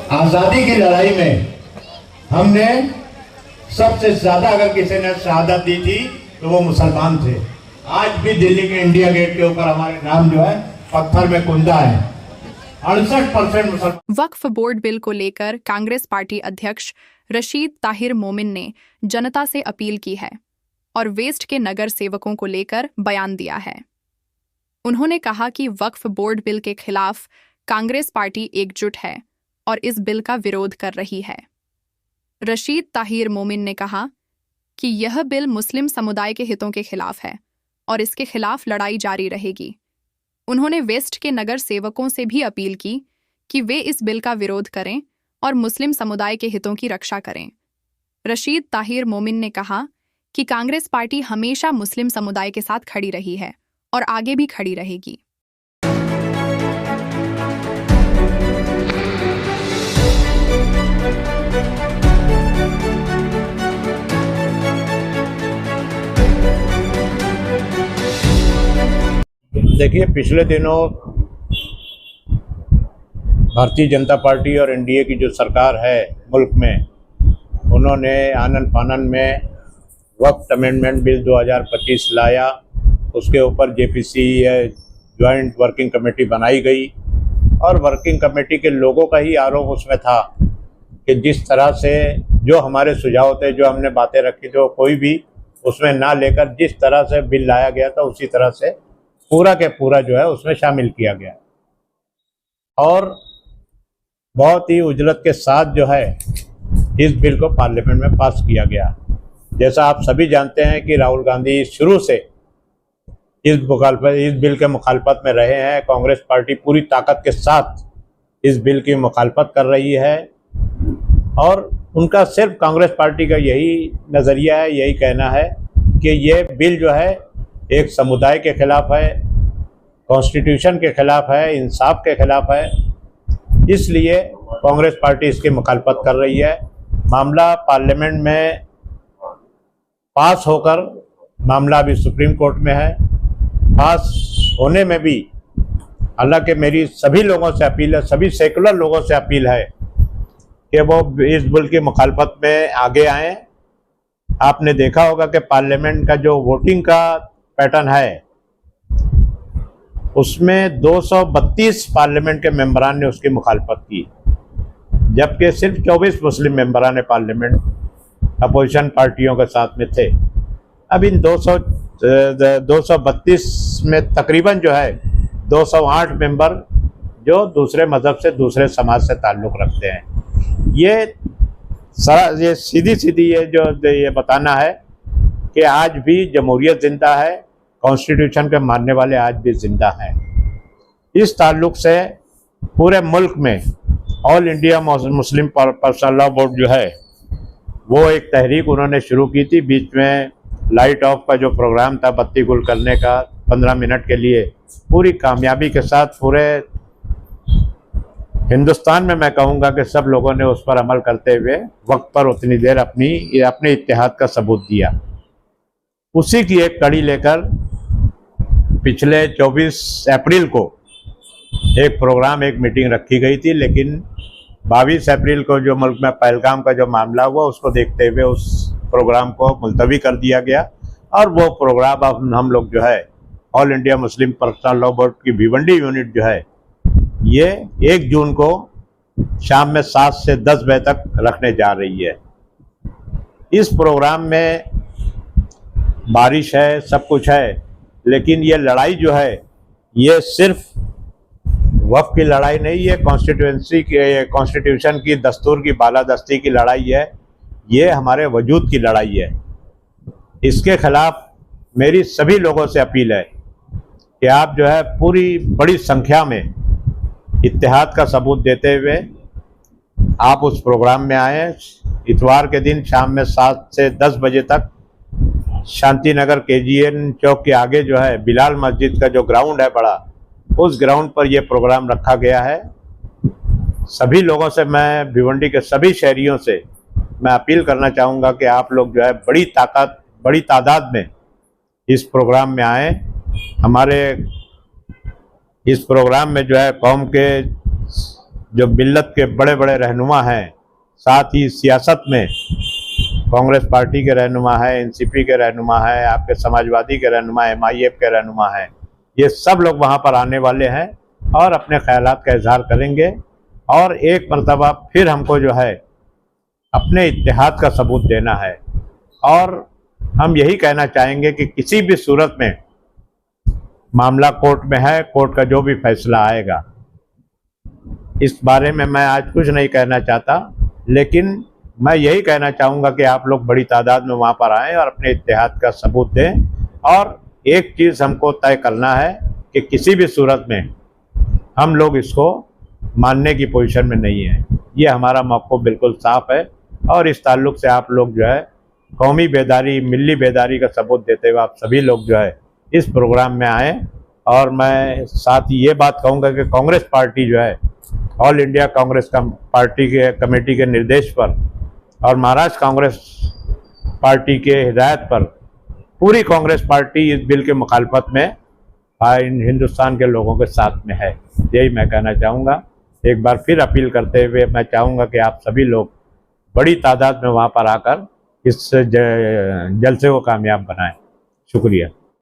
आजादी की लड़ाई में हमने सबसे ज्यादा अगर किसी ने शहादत दी थी तो वो मुसलमान थे। आज भी दिल्ली के इंडिया गेट के ऊपर हमारे नाम जो है पत्थर में कुंदा है। 68% मुसलमान। वक्फ बोर्ड बिल को लेकर कांग्रेस पार्टी अध्यक्ष रशीद ताहिर मोमिन ने जनता से अपील की है और वेस्ट के नगर सेवकों को लेकर बयान दिया है। उन्होंने कहा कि वक्फ बोर्ड बिल के खिलाफ कांग्रेस पार्टी एकजुट है और इस बिल का विरोध कर रही है। रशीद ताहिर मोमिन ने कहा कि यह बिल मुस्लिम समुदाय के हितों के खिलाफ है और इसके खिलाफ लड़ाई जारी रहेगी। उन्होंने वेस्ट के नगर सेवकों से भी अपील की कि वे इस बिल का विरोध करें और मुस्लिम समुदाय के हितों की रक्षा करें। रशीद ताहिर मोमिन ने कहा कि कांग्रेस पार्टी हमेशा मुस्लिम समुदाय के साथ खड़ी रही है और आगे भी खड़ी रहेगी। देखिए, पिछले दिनों भारतीय जनता पार्टी और एनडीए की जो सरकार है मुल्क में, उन्होंने आनन फानन में वक्फ अमेंडमेंट बिल 2025 लाया। उसके ऊपर जेपीसी जॉइंट वर्किंग कमेटी बनाई गई और वर्किंग कमेटी के लोगों का ही आरोप उसमें था कि जिस तरह से जो हमारे सुझाव थे, जो हमने बातें रखी थी, वो कोई भी उसमें ना लेकर जिस तरह से बिल लाया गया था उसी तरह से पूरा के पूरा जो है उसमें शामिल किया गया और बहुत ही उजलत के साथ जो है इस बिल को पार्लियामेंट में पास किया गया। जैसा आप सभी जानते हैं कि राहुल गांधी शुरू से इस बिल के मुखालफत में रहे हैं। कांग्रेस पार्टी पूरी ताकत के साथ इस बिल की मुखालफत कर रही है और उनका सिर्फ कांग्रेस पार्टी का यही नज़रिया है, यही कहना है कि ये बिल जो है एक समुदाय के खिलाफ है, कॉन्स्टिट्यूशन के खिलाफ है, इंसाफ के खिलाफ है। इसलिए कांग्रेस पार्टी इसकी मुखालफत कर रही है। मामला पार्लियामेंट में पास होकर मामला अभी सुप्रीम कोर्ट में है। पास होने में भी हालांकि मेरी सभी लोगों से अपील है, सभी सेकुलर लोगों से अपील है कि वो इस बिल की मुखालफत में आगे आएँ। आपने देखा होगा कि पार्लियामेंट का जो वोटिंग का पैटर्न है उसमें 232 पार्लियामेंट के मेंबरान ने उसकी मुखालफत की, जबकि सिर्फ 24 मुस्लिम मेंबरान ने पार्लियामेंट अपोजिशन पार्टियों के साथ में थे। अब इन 232 में तकरीबन जो है 208 मेंबर जो दूसरे मज़हब से, दूसरे समाज से ताल्लुक़ रखते हैं। ये सीधी ये बताना है कि आज भी जमहूरियत ज़िंदा है, कॉन्स्टिट्यूशन के मानने वाले आज भी ज़िंदा हैं। इस ताल्लुक़ से पूरे मुल्क में all India Muslim personal law board जो है वो एक तहरीक उन्होंने शुरू की थी। बीच में लाइट ऑफ का जो प्रोग्राम था, बत्ती गुल करने का 15 मिनट के लिए, पूरी कामयाबी के साथ पूरे हिंदुस्तान में मैं कहूँगा कि सब लोगों ने उस पर अमल करते हुए वक्त पर उतनी देर अपने इत्तेहाद का सबूत दिया। उसी की एक कड़ी लेकर पिछले 24 अप्रैल को एक प्रोग्राम, एक मीटिंग रखी गई थी, लेकिन 22 अप्रैल को जो मुल्क में पहलगाम का जो मामला हुआ उसको देखते हुए उस प्रोग्राम को मुलतवी कर दिया गया और वो प्रोग्राम अब हम लोग जो है all India Muslim personal law board की भिवंडी यूनिट जो है ये 1 जून को शाम में 7 से 10 बजे तक रखने जा रही है। इस प्रोग्राम में बारिश है, सब कुछ है, लेकिन ये लड़ाई जो है ये सिर्फ वक्फ की लड़ाई नहीं है, कॉन्स्टिट्यूशन की, दस्तूर की बालादस्ती की लड़ाई है। ये हमारे वजूद की लड़ाई है। इसके खिलाफ मेरी सभी लोगों से अपील है कि आप जो है पूरी बड़ी संख्या में इत्तेहाद का सबूत देते हुए आप उस प्रोग्राम में आएँ। इतवार के दिन शाम में 7 से 10 बजे तक शांति नगर KGN चौक के आगे जो है बिलाल मस्जिद का जो ग्राउंड है बड़ा, उस ग्राउंड पर यह प्रोग्राम रखा गया है। सभी लोगों से, मैं भिवंडी के सभी शहरियों से मैं अपील करना चाहूँगा कि आप लोग जो है बड़ी तादाद में इस प्रोग्राम में आएँ। हमारे इस प्रोग्राम में जो है कौम के जो मिल्लत के बड़े बड़े रहनुमा हैं, साथ ही सियासत में कांग्रेस पार्टी के रहनुमा है, एनसीपी के रहनुमा है, आपके समाजवादी के रहनुमा, एमआईएफ के रहनुमा है, ये सब लोग वहाँ पर आने वाले हैं और अपने ख्यालात का इजहार करेंगे। और एक मरतबा फिर हमको जो है अपने इत्तेहाद का सबूत देना है। और हम यही कहना चाहेंगे कि किसी भी सूरत में मामला कोर्ट में है, कोर्ट का जो भी फैसला आएगा, इस बारे में मैं आज कुछ नहीं कहना चाहता, लेकिन मैं यही कहना चाहूँगा कि आप लोग बड़ी तादाद में वहाँ पर आएँ और अपने इत्तेहाद का सबूत दें। और एक चीज़ हमको तय करना है कि किसी भी सूरत में हम लोग इसको मानने की पोजीशन में नहीं है। ये हमारा मौक़िफ़ बिल्कुल साफ़ है और इस ताल्लुक़ से आप लोग जो है कौमी बेदारी, मिली बेदारी का सबूत देते हुए आप सभी लोग जो है इस प्रोग्राम में आएँ। और मैं साथ ही ये बात कहूँगा कि कांग्रेस पार्टी जो है, ऑल इंडिया कांग्रेस पार्टी के कमेटी के निर्देश पर और महाराष्ट्र कांग्रेस पार्टी के हिदायत पर पूरी कांग्रेस पार्टी इस बिल के मुखालफत में हिंदुस्तान के लोगों के साथ में है। यही मैं कहना चाहूँगा। एक बार फिर अपील करते हुए मैं चाहूँगा कि आप सभी लोग बड़ी तादाद में वहाँ पर आकर इस जलसे को कामयाब बनाएं। शुक्रिया।